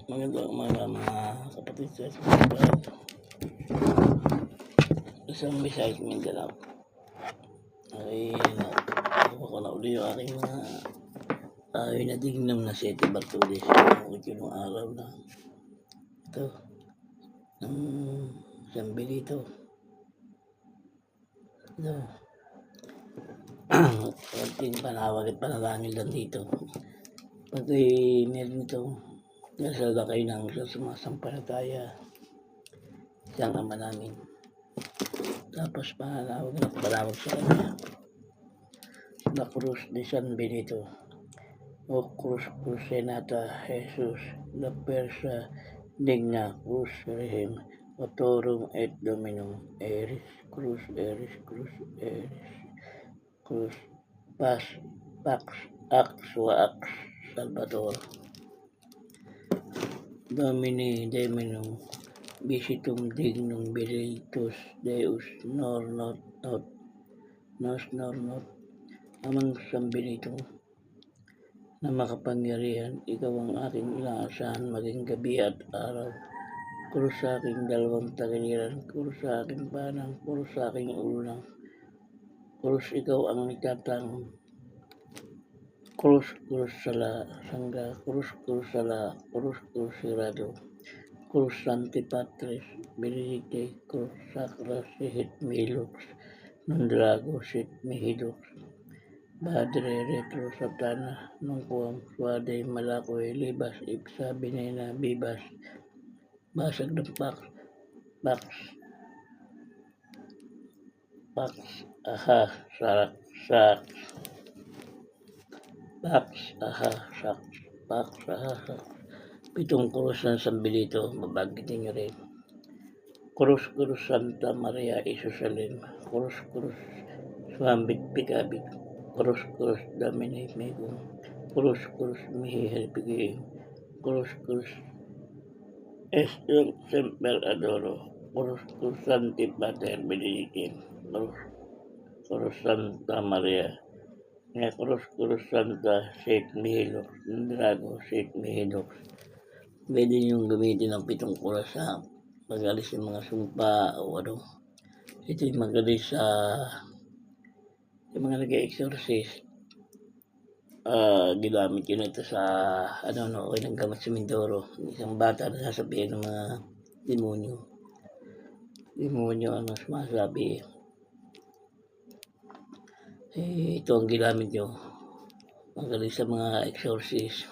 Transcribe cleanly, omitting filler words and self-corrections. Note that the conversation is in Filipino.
Magandang umaga mga kapatid sa Espanol. Isang Visayas Mindanao. Ay nakuha ko na uli yung aking mga nadignam na 7 Bartudes. Yung araw na ito ng San Benito. Ito. Konting panawag at panalangin lang dito. Pati meron ito. Dasal na kayo ng sumasampalataya siyang ama namin. Tapos panawag sa kanya. La Cruz de San Benito. O Cruz Crucenata Jesus, la Persa digna Cruz Rehem, Autorum et Dominum, Eris Cruz, Cruz, Pax, Ax, Ax, Salvador. Domini Dominum, Visitum dignum Benedictus Deus, nos not, Amang San Benito, na makapangyarihan, ikaw ang aking inaasahan maging gabi at araw. Kurus sa aking dalawang tagiliran, kurus sa aking panang, kurus sa aking ulang. Kurus ikaw ang nagtatang. Kurus sala sangga, kurus sala, kurus sirado. Kurus Sancti Patris, Benedicte, Kurus Sacra Sit Milux, Nondrago Sit Mihidux. Padre retro satana nung kuwang suade malakoy libas ipsa binena bibas basag ng pax aha sak pitong kurus ng San Benito, babanggitin nyo rin. Kurus Santa Maria Isusalen, kurus Suambit Picabit, Kurus Domini Megum, Kurus Mihi Helpigim, Kurus Estum Semper Adoro, Kurus Sancti Pater Benedictum, Kurus Santa Maria, Kurus Santa Sit Mihilux, Drago Sit Mihilux. Pwede niyong gamitin ang 7 kurus sa magalis ng mga sumpa o ano. Ito yung magalis sa yung mga nag-exorcist. Ginamit yun ito sa okay ng gamot sa Mindoro. Isang bata na sasabihin ng mga demonyo ang sumasabi. Ito ang ginamit nyo magaling sa mga exorcist.